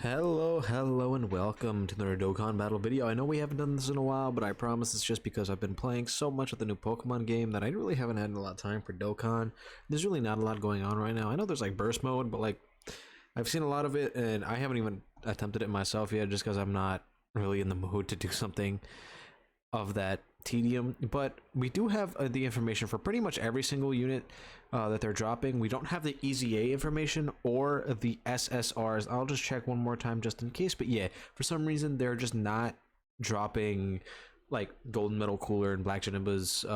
Hello, and welcome to another Dokkan battle video. I know we haven't done this in a while, but I promise it's just because I've been playing so much of the new Pokemon game that I really haven't had a lot of time for Dokkan. There's really not a lot going on right now. I know there's like burst mode, but like I've seen a lot of it, and I haven't even attempted it myself yet, just because I'm not really in the mood to do something of that tedium. But we do have the information for pretty much every single unit that they're dropping. We don't have the EZA information or the SSRs. I'll just check one more time just in case, but yeah, for some reason they're just not dropping like Golden Metal Cooler and Black Janimba's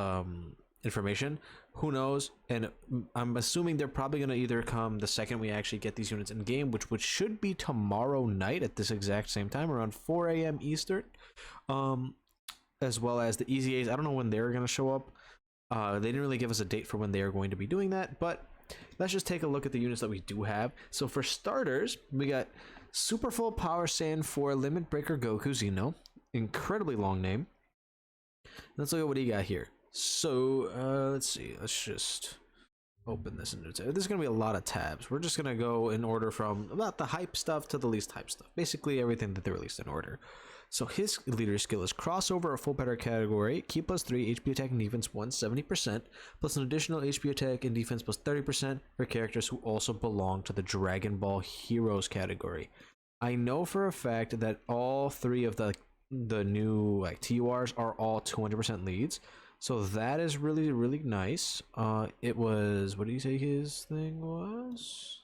information. Who knows? And I'm assuming they're probably going to either come the second we actually get these units in game, which should be tomorrow night at this exact same time, around 4 a.m. Eastern, as well as the EZAs. I don't know when they're going to show up. They didn't really give us a date for when they are going to be doing that, but let's just take a look at the units that we do have. So for starters, we got Super Full Power Sand 4 Limit Breaker Goku Xeno. Incredibly long name. Let's look at what he got here. So let's see. Let's just open this into tab. There's going to be a lot of tabs. We're just going to go in order from about the hype stuff to the least hype stuff. Basically everything that they released in order. So his leader skill is crossover of full power category, key plus 3, HP attack and defense 170%, plus an additional HP attack and defense plus 30% for characters who also belong to the Dragon Ball Heroes category. I know for a fact that all three of the new like TURs are all 200% leads. So that is really nice. It was, what did you say his thing was?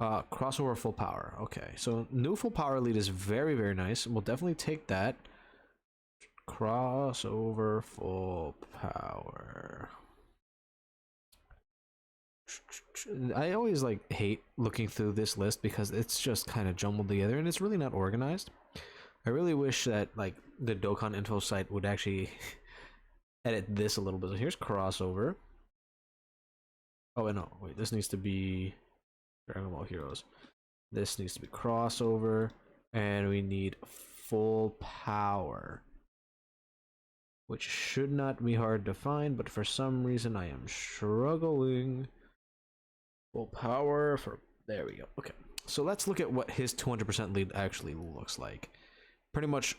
Crossover full power. Okay, so new full power lead is very nice. We'll definitely take that. Crossover full power. I always like hate looking through this list because it's just kind of jumbled together and it's really not organized. I really wish that like the Dokkan info site would actually edit this a little bit. So here's crossover. Oh no, wait, this needs to be Dragon Ball Heroes. This needs to be crossover, and we need full power, which should not be hard to find, but for some reason I am struggling. Full power for, there we go. Okay, so let's look at what his 200% lead actually looks like. Pretty much,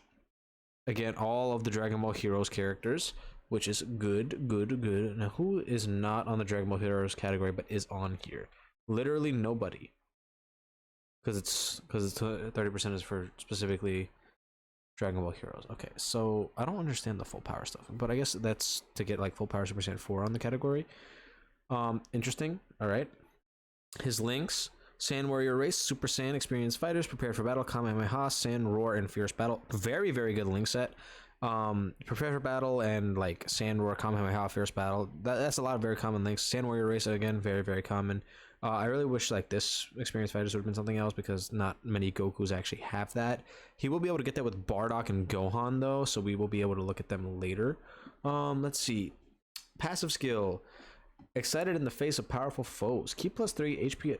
again, all of the Dragon Ball Heroes characters, which is good. Now, who is not on the Dragon Ball Heroes category but is on here? Literally nobody, because it's 30% is for specifically Dragon Ball Heroes. Okay, so I don't understand the full power stuff, but I guess that's to get like full power Super Saiyan 4 on the category. Interesting. All right, his links: Sand Warrior Race, Super Saiyan, Experienced Fighters, Prepare for Battle, Kamehameha, Sand Roar, and Fierce Battle. Very good link set. Prepare for Battle and like Sand Roar, Kamehameha, Fierce Battle. That's a lot of very common links. Sand Warrior Race, again, very common. I really wish like this Experienced Fighters would have been something else because not many Gokus actually have that. He will be able to get that with Bardock and Gohan though, so we will be able to look at them later. Let's see. Passive skill. Excited in the face of powerful foes. Key plus 3 HP,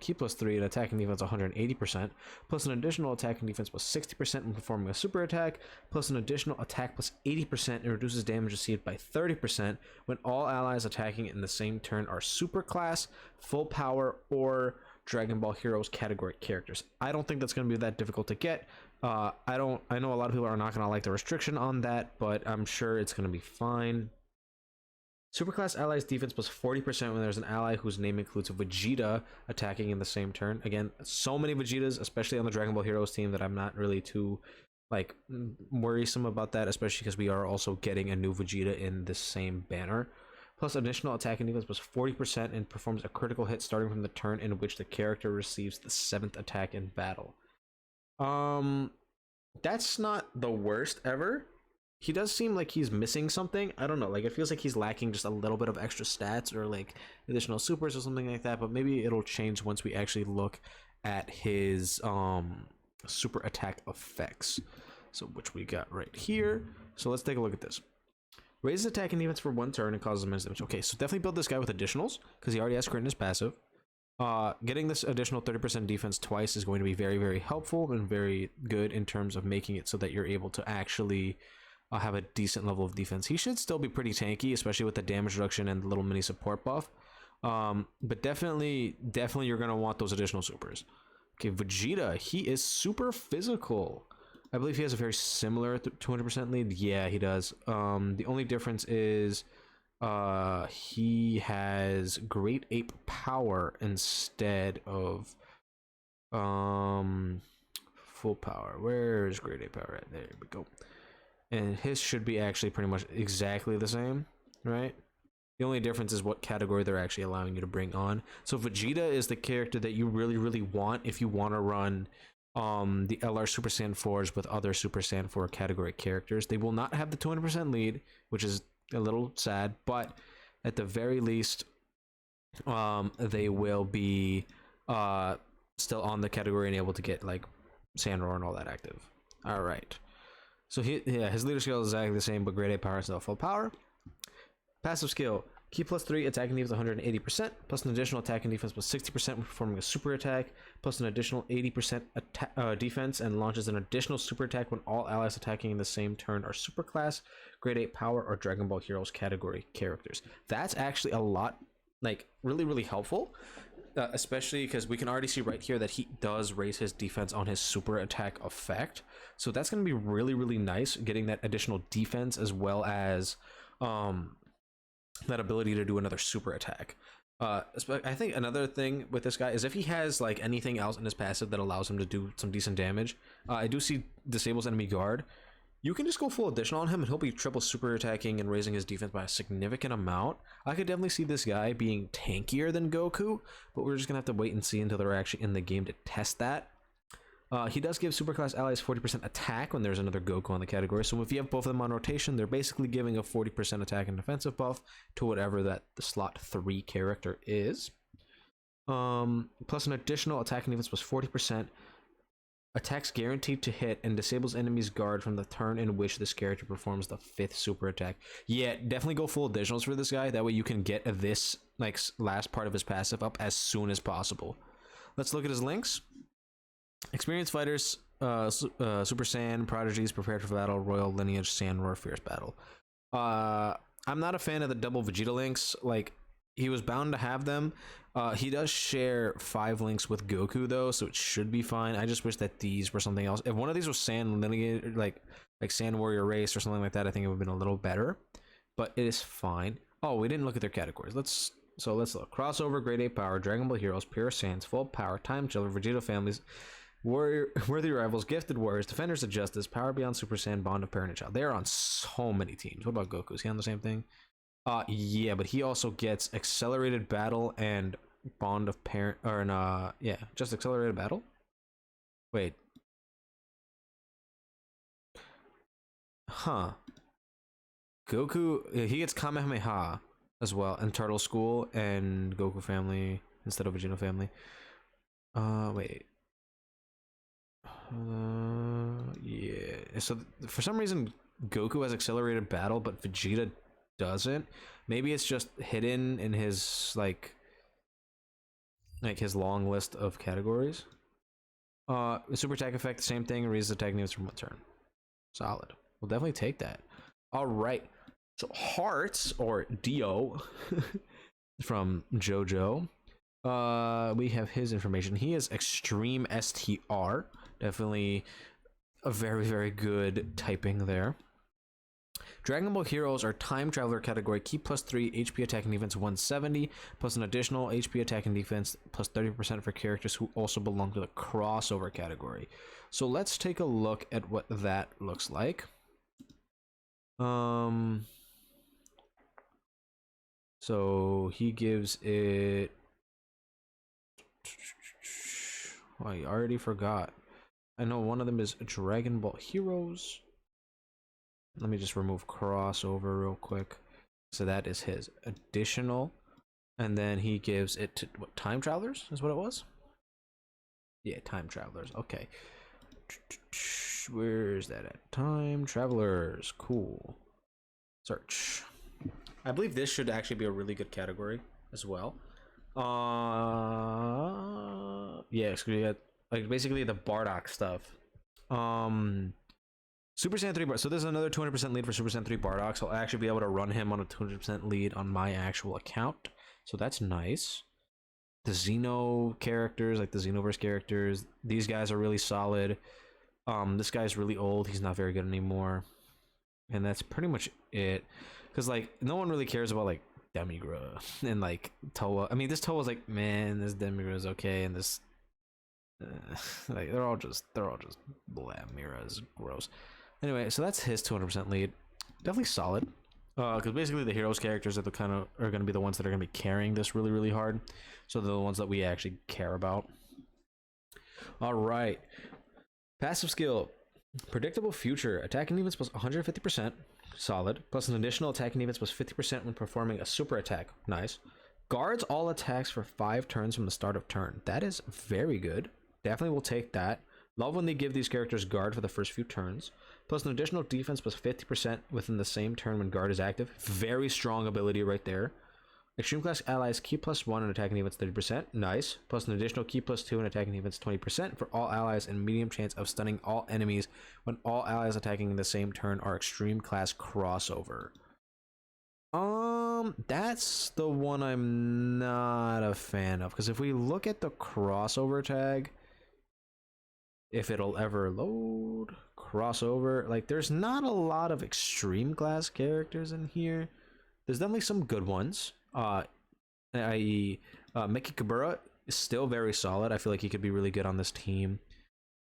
key plus 3 and attack and defense 180%, plus an additional attack and defense plus 60% when performing a super attack, plus an additional attack plus 80% and reduces damage received by 30% when all allies attacking in the same turn are super class, full power, or Dragon Ball Heroes category characters. I don't think that's going to be that difficult to get. I know a lot of people are not going to like the restriction on that, but I'm sure it's going to be fine. Superclass allies defense plus 40% when there's an ally whose name includes a Vegeta attacking in the same turn. Again, so many Vegetas, especially on the Dragon Ball Heroes team, that I'm not really too like worrisome about that, especially because we are also getting a new Vegeta in this same banner. Plus additional attack and defense plus 40% and performs a critical hit starting from the turn in which the character receives the 7th attack in battle. That's not the worst ever. He does seem like he's missing something. I don't know, like it feels like he's lacking just a little bit of extra stats or like additional supers or something like that, but maybe it'll change once we actually look at his super attack effects. So which we got right here. So let's take a look at this. Raises attack and defense for 1 turn and causes immense damage. Okay, so definitely build this guy with additionals because he already has crit in his passive. Getting this additional 30% defense twice is going to be very helpful and very good in terms of making it so that you're able to actually have a decent level of defense. He should still be pretty tanky, especially with the damage reduction and the little mini support buff. But definitely you're gonna want those additional supers. Okay, Vegeta, he is super physical. I believe he has a very similar 200% lead. Yeah, he does. The only difference is he has Great Ape Power instead of full power. Where's Great Ape Power at? There we go. And his should be actually pretty much exactly the same, right? The only difference is what category they're actually allowing you to bring on. So Vegeta is the character that you really want if you want to run the LR Super Saiyan 4s with other Super Saiyan 4 category characters. They will not have the 200% lead, which is a little sad, but at the very least they will be still on the category and able to get like Sandroar and all that active. All right, so his leader skill is exactly the same, but Grade A power is still full power. Passive skill: Ki +3 attack and defense 180%, plus an additional attack and defense plus 60% when performing a super attack, plus an additional 80% defense, and launches an additional super attack when all allies attacking in the same turn are super class, Grade 8 power, or Dragon Ball Heroes category characters. That's actually a lot, like really helpful, especially because we can already see right here that he does raise his defense on his super attack effect. So that's going to be really nice, getting that additional defense as well as that ability to do another super attack. I think another thing with this guy is if he has like anything else in his passive that allows him to do some decent damage. I do see disables enemy guard. You can just go full additional on him and he'll be triple super attacking and raising his defense by a significant amount. I could definitely see this guy being tankier than Goku, but we're just gonna have to wait and see until they're actually in the game to test that. He does give superclass allies 40% attack when there's another Goku on the category. So if you have both of them on rotation, they're basically giving a 40% attack and defensive buff to whatever that the slot 3 character is. Plus an additional attack and defense plus 40%. Attacks guaranteed to hit and disables enemies guard from the turn in which this character performs the 5th super attack. Yeah, definitely go full additionals for this guy. That way you can get this like last part of his passive up as soon as possible. Let's look at his links. Experienced fighters, Super Saiyan, Prodigies, Prepared for Battle, Royal Lineage, Sandroar, Fierce Battle. I'm not a fan of the double Vegeta links. Like, he was bound to have them. He does share 5 links with Goku though, so it should be fine. I just wish that these were something else. If one of these was Sand Lineage, like Sand Warrior Race or something like that, I think it would have been a little better. But it is fine. Oh, we didn't look at their categories. Let's look. Crossover, Grade 8 power, Dragon Ball Heroes, Pure Saiyans, Full Power, Time Chiller, Vegeta families, Worthy Rivals, Gifted Warriors, Defenders of Justice, Power Beyond Super Saiyan, Bond of Parent and Child. They're on so many teams. What about Goku? Is he on the same thing? Yeah, but he also gets Accelerated Battle and Bond of Parent, or yeah, just Accelerated Battle? Wait. Huh. Goku, he gets Kamehameha as well, and Turtle School and Goku family instead of Vegeta family. Wait. Yeah. So for some reason, Goku has Accelerated Battle, but Vegeta doesn't. Maybe it's just hidden in his like his long list of categories. Super attack effect, same thing. Raises attack units from 1 turn. Solid. We'll definitely take that. All right. So Hearts or Dio from JoJo. We have his information. He is Extreme STR. Definitely a very good typing there. Dragon Ball Heroes are Time Traveler category. Ki +3 HP attack and defense 170, plus an additional HP attack and defense plus 30% for characters who also belong to the crossover category. So let's take a look at what that looks like. So he gives it. Oh, I already forgot. I know one of them is Dragon Ball Heroes. Let me just remove crossover real quick. So that is his additional. And then he gives it to what, Time Travelers is what it was? Yeah, Time Travelers. Okay. Where is that at? Time Travelers. Cool. Search. I believe this should actually be a really good category as well. Yeah, like basically the Bardock stuff. Super Saiyan 3 so there's another 200% lead for Super Saiyan 3 Bardock, so I'll actually be able to run him on a 200% lead on my actual account. so that's nice. The Xeno characters, like the Xenoverse characters, these guys are really solid. This guy's really old, he's not very good anymore. And that's pretty much it. Because, like, no one really cares about, like, Demigra and, like, Toa. I mean, this Toa's like, man, this Demigra is okay, and this... like, they're all just blah. Mira is gross. Anyway, so that's his 200% lead. Definitely solid. Because basically the heroes characters are the kind of are going to be the ones that are going to be carrying this really, really hard. So they're the ones that we actually care about. All right. Passive skill. Predictable future. Attacking defense plus 150%. Solid. Plus an additional attacking defense plus 50% when performing a super attack. Nice. Guards all attacks for 5 turns from the start of turn. That is very good. Definitely will take that. Love when they give these characters guard for the first few turns. Plus an additional defense plus 50% within the same turn when guard is active. Very strong ability right there. Extreme class allies keep +1 and attacking defense 30%. Nice. Plus an additional keep +2 and attacking defense 20% for all allies and medium chance of stunning all enemies when all allies attacking in the same turn are extreme class crossover. That's the one I'm not a fan of, because if we look at the crossover tag, if it'll ever load crossover, like, there's not a lot of extreme class characters in here. There's definitely some good ones, i.e. Meki Kabura is still very solid. I feel like he could be really good on this team.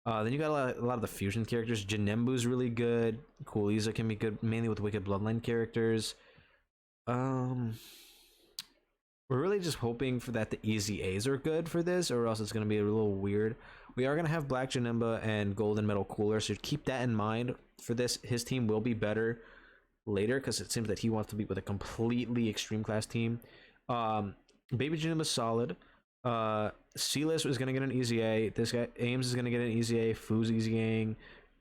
Then you got a lot of the fusion characters. Janembu's really good. Cooliza can be good, mainly with Wicked Bloodline characters. We're really just hoping for that the easy A's are good for this, or else it's going to be a little weird. We are going to have Black Janemba and Golden Metal Cooler, so keep that in mind for this. His team will be better later, because it seems that he wants to be with a completely extreme class team. Baby Janemba's solid. Sealess is going to get an easy A. This guy, Ames, is going to get an easy A. Fu's easy A.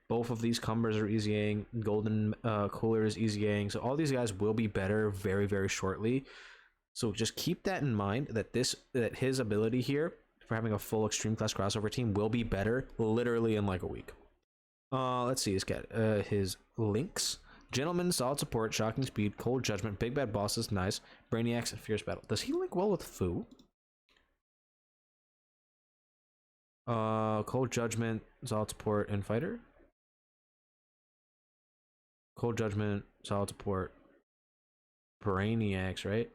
Both of these Cumbers are easy A. Golden Cooler is easy A. So all these guys will be better very, very shortly. So just keep that in mind, that his ability here for having a full extreme class crossover team will be better literally in like a week. Let's see his links. Gentleman, solid support, shocking speed, cold judgment, big bad bosses, nice, brainiacs, and fierce battle. Does he link well with Fu? Cold judgment, solid support, and fighter. Cold judgment, solid support, brainiacs, right?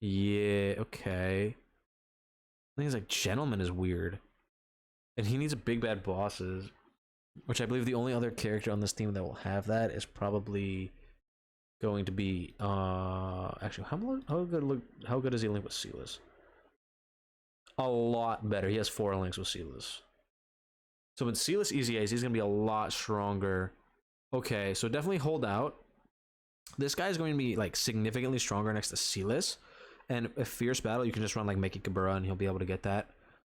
Yeah, okay. Things like gentleman is weird, and he needs a big bad bosses, which I believe the only other character on this team that will have that is probably going to be actually how good is he linked with Sealess? A lot better. He has 4 links with Sealess. So with Sealess easy A's, he's gonna be a lot stronger. Okay, so definitely hold out. This guy is going to be like significantly stronger next to Sealess, and if fierce battle, you can just run like Meki Kabura and he'll be able to get that.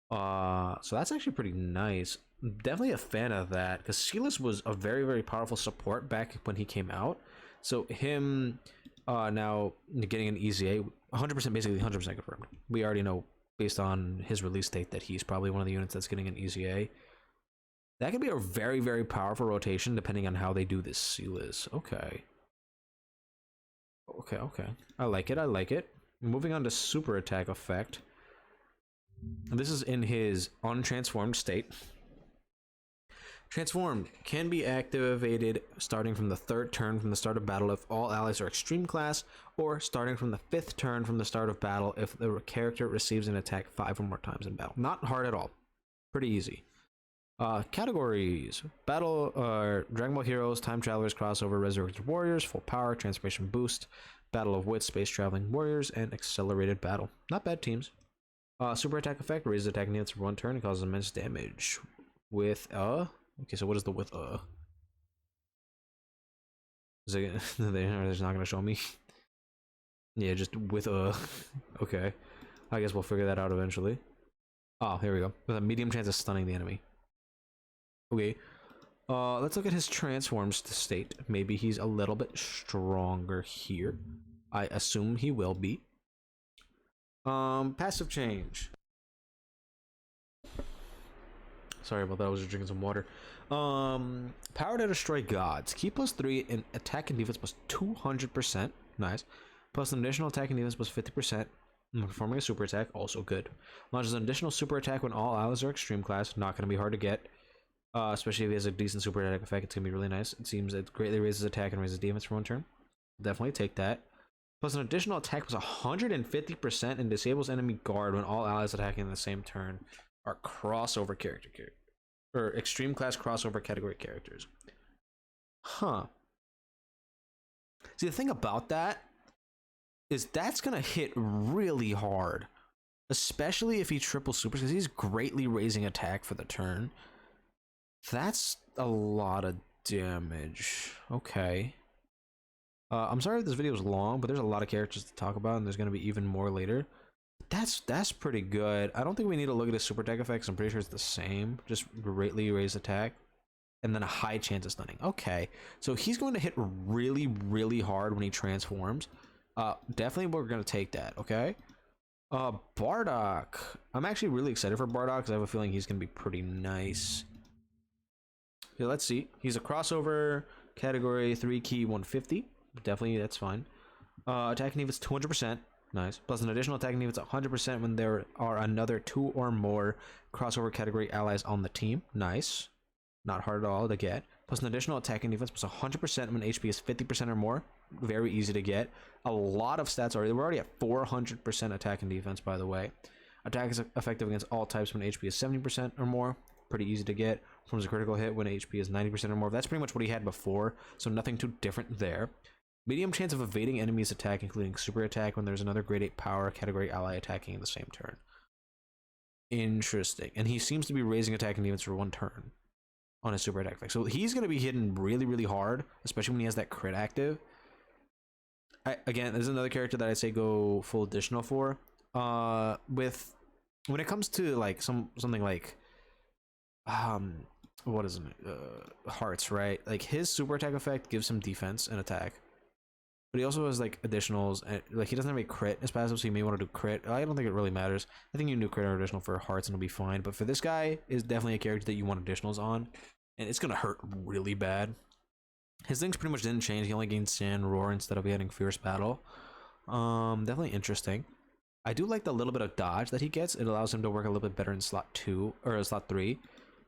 So that's actually pretty nice. Definitely a fan of that, because Sealess was a very, very powerful support back when he came out. So him now getting an easy A, 100%, basically 100% confirmed. We already know based on his release date that he's probably one of the units that's getting an easy A. That could be a very, very powerful rotation depending on how they do this Sealess. Okay. I like it. Moving on to super attack effect. This is in his untransformed state. Transformed can be activated starting from the 3rd turn from the start of battle if all allies are extreme class, or starting from the 5th turn from the start of battle if the character receives an attack 5 or more times in battle. Not hard at all. Pretty easy. Categories: Battle, Dragon Ball Heroes, Time Travelers, Crossover, Resurrected Warriors, Full Power, Transformation Boost, Battle of Wits, Space Traveling Warriors, and Accelerated Battle. Not bad teams. Super attack effect raises attacking units for 1 turn and causes immense damage. With okay, so what is the with Is it they're just not gonna show me? Yeah, just with okay. I guess we'll figure that out eventually. Oh, here we go. With a medium chance of stunning the enemy. Okay. Let's look at his transformed state. Maybe he's a little bit stronger here. I assume he will be. Passive change. Sorry about that, I was just drinking some water. Power to destroy gods. Key +3 in attack and defense +200%. Nice. Plus an additional attack and defense +50% when performing a super attack, also good. Launches an additional super attack when all allies are extreme class, not going to be hard to get. Especially if he has a decent super attack effect, it's going to be really nice. It seems it greatly raises attack and raises defense for one turn. Definitely take that. Plus an additional attack plus 150% and disables enemy guard when all allies attacking in the same turn are crossover character or extreme class crossover category characters. Huh. See, the thing about that is that's gonna hit really hard, especially if he triple supers, because he's greatly raising attack for the turn. That's a lot of damage. Okay. I'm sorry if this video is long, but there's a lot of characters to talk about, and there's gonna be even more later. That's pretty good. I don't think we need to look at his super attack effects. I'm pretty sure it's the same. Just greatly raise attack, and then a high chance of stunning. Okay, so he's going to hit really, really hard when he transforms. Definitely we're gonna take that. Okay. Bardock. I'm actually really excited for Bardock because I have a feeling he's gonna be pretty nice. Okay, let's see. He's a crossover category 3 key 150. Definitely, that's fine. Attacking defense 200%. Nice. Plus an additional attacking defense 100% when there are another 2 or more crossover category allies on the team. Nice. Not hard at all to get. Plus an additional attacking defense plus 100% when HP is 50% or more. Very easy to get. A lot of stats already. We're already at 400% attack and defense, by the way. Attack is effective against all types when HP is 70% or more. Pretty easy to get. Performs a critical hit when HP is 90% or more. That's pretty much what he had before, so nothing too different there. Medium chance of evading enemies' attack, including super attack when there's another grade 8 power category ally attacking in the same turn. Interesting. And he seems to be raising attack and defense for one turn on his super attack effect. So he's going to be hitting really, really hard, especially when he has that crit active. Again, there's another character that I say go full additional for. When it comes to like something like what is it? Hearts, right? Like his super attack effect gives him defense and attack, but he also has like additionals, and like he doesn't have a crit as passive, so you may want to do crit. I don't think it really matters. I think you can do crit or additional for hearts and it'll be fine, but for this guy is definitely a character that you want additionals on, and it's gonna hurt really bad. His things pretty much didn't change. He only gained Sand Roar instead of getting Fierce Battle. Definitely interesting. I do like the little bit of dodge that he gets. It allows him to work a little bit better in slot 2 or slot 3.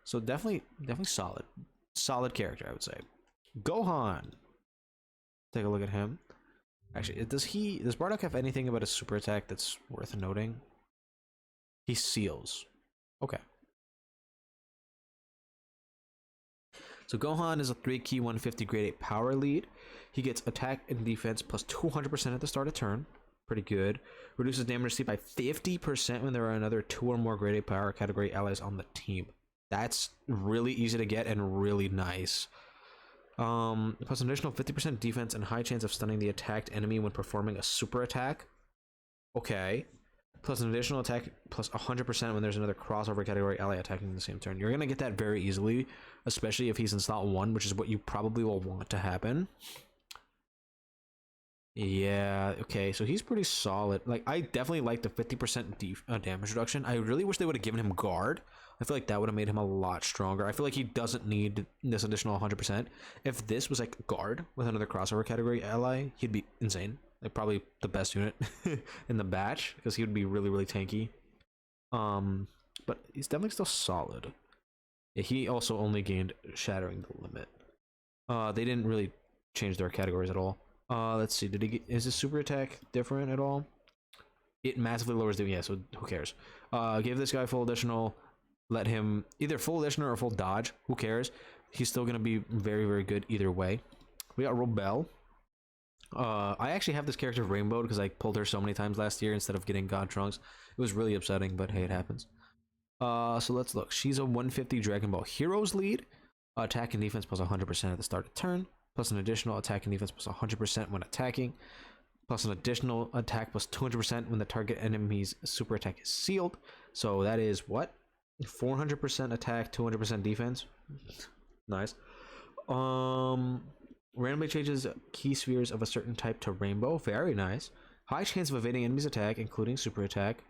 So definitely solid character, I would say. Gohan. Take a look at him. Actually, does Bardock have anything about a super attack that's worth noting? He seals. Okay. So Gohan is a 3 key 150 grade 8 power lead. He gets attack and defense plus 200% at the start of turn. Pretty good. Reduces damage received by 50% when there are another 2 or more grade 8 power category allies on the team. That's really easy to get and really nice. Plus an additional 50% defense and high chance of stunning the attacked enemy when performing a super attack. Okay. Plus an additional attack plus 100% when there's another crossover category ally attacking in the same turn. You're going to get that very easily, especially if he's in slot 1, which is what you probably will want to happen. Yeah, okay, so he's pretty solid. Like, I definitely like the 50% damage reduction. I really wish they would have given him guard. I feel like that would have made him a lot stronger. I feel like he doesn't need this additional 100%. If this was like guard with another crossover category ally, he'd be insane. Like probably the best unit in the batch, because he would be really, really tanky. But he's definitely still solid. Yeah, he also only gained Shattering the Limit. They didn't really change their categories at all. Let's see, is his super attack different at all? It massively lowers the, yeah, so who cares? Give this guy full additional, let him either full additional or full dodge, who cares? He's still gonna be very, very good either way. We got Robel. I actually have this character rainbowed because I pulled her so many times last year instead of getting God Trunks. It was really upsetting, but hey, it happens. So let's look. She's a 150 Dragon Ball Heroes lead. Attack and defense plus 100% at the start of turn. Plus an additional attack and defense plus 100% when attacking. Plus an additional attack plus 200% when the target enemy's super attack is sealed. So that is what? 400% attack, 200% defense. Nice. Randomly changes key spheres of a certain type to rainbow. Very nice. High chance of evading enemy's attack, including super attack.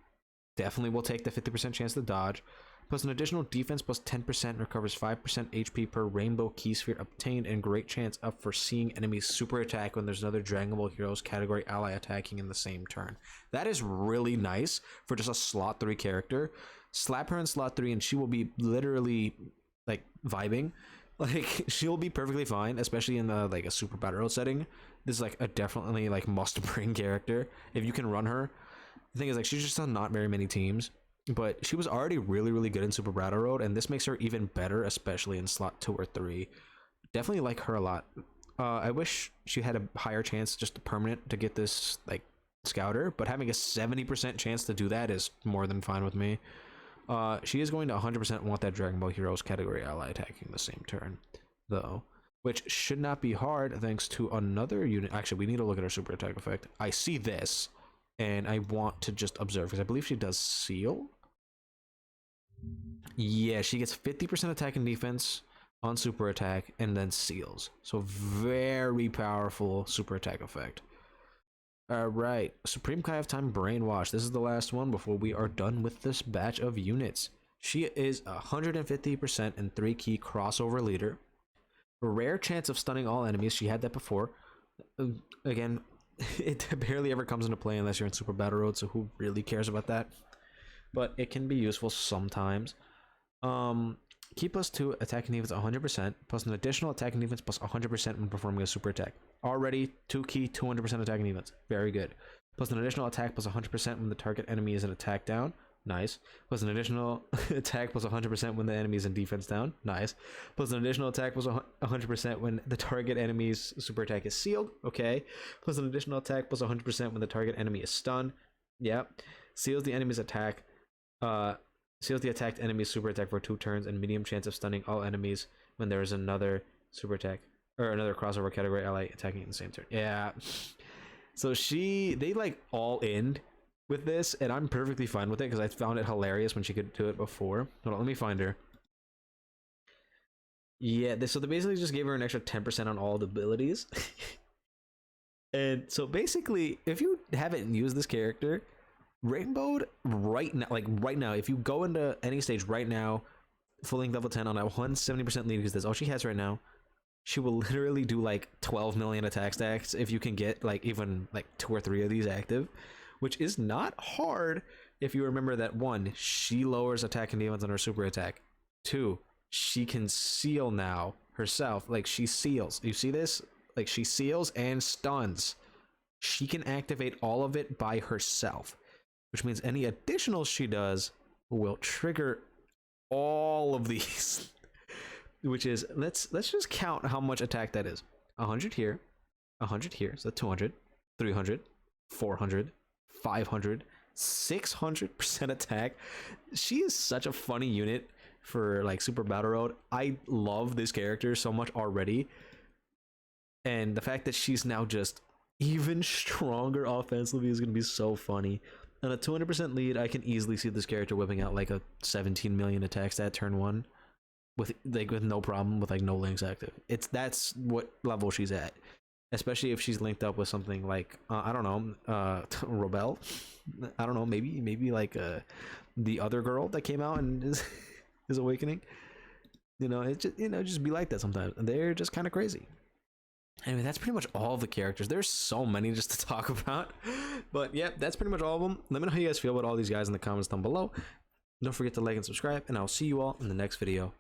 Definitely will take the 50% chance to dodge. Plus an additional defense plus 10%, recovers 5% HP per rainbow key sphere obtained, and great chance up for seeing enemies super attack when there's another Dragon Ball Heroes category ally attacking in the same turn. That is really nice for just a slot 3 character. Slap her in slot 3 and she will be literally like vibing. Like she'll be perfectly fine, especially in the like a super battle road setting. This is like a definitely like must bring character if you can run her. The thing is, like, she's just on not very many teams, but she was already really good in super battle road, and this makes her even better, especially in slot 2 or 3. Definitely like her a lot. I wish she had a higher chance just permanent to get this like scouter, but having a 70% chance to do that is more than fine with me. She is going to 100% want that Dragon Ball Heroes category ally attacking the same turn, though, which should not be hard thanks to another unit. Actually, we need to look at her super attack effect. I see this, and I want to just observe, because I believe she does seal. Yeah, she gets 50% attack and defense on super attack, and then seals. So very powerful super attack effect. Alright, Supreme Kai of Time Brainwash. This is the last one before we are done with this batch of units. She is 150% and 3 key crossover leader. Rare chance of stunning all enemies. She had that before. Again, it barely ever comes into play unless you're in Super Battle Road, so who really cares about that? But it can be useful sometimes. Key plus 2 attack and defense 100%, plus an additional attack and defense plus 100% when performing a super attack. Already 2 key 200% attack and defense. Very good. Plus an additional attack plus 100% when the target enemy is in attack down. Nice. Plus an additional attack plus 100% when the enemy is in defense down. Nice. Plus an additional attack plus 100% when the target enemy's super attack is sealed. Okay. Plus an additional attack plus 100% when the target enemy is stunned. Yep. Seals the enemy's attack. Seals the attacked enemy's super attack for 2 turns, and medium chance of stunning all enemies when there is another super attack or another crossover category ally attacking in the same turn. Yeah. So they like all end with this, and I'm perfectly fine with it because I found it hilarious when she could do it before. Hold on, let me find her. Yeah, so they basically just gave her an extra 10% on all the abilities. And so basically, if you haven't used this character, Rainbowed right now, if you go into any stage right now, full level 10 on a 170% lead, because that's all she has right now, she will literally do like 12 million attack stacks if you can get like even like 2 or 3 of these active, which is not hard if you remember that 1, she lowers attack and defense on her super attack. 2, she can seal now herself. Like she seals. You see this? Like she seals and stuns. She can activate all of it by herself, which means any additional she does will trigger all of these. Which is, let's just count how much attack that is. 100 here, 100 here, so 200, 300, 400, 500, 600% attack. She is such a funny unit for like Super Battle Road. I love this character so much already. And the fact that she's now just even stronger offensively is going to be so funny. On a 200% lead, I can easily see this character whipping out like a 17 million attack stat turn 1 with no problem, with like no links active. That's what level she's at, especially if she's linked up with something like I don't know, Robel. I don't know, maybe like the other girl that came out and is awakening. You know, it just just be like that sometimes. They're just kind of crazy. Anyway, that's pretty much all the characters. There's so many just to talk about. But yeah, that's pretty much all of them. Let me know how you guys feel about all these guys in the comments down below. Don't forget to like and subscribe, and I'll see you all in the next video.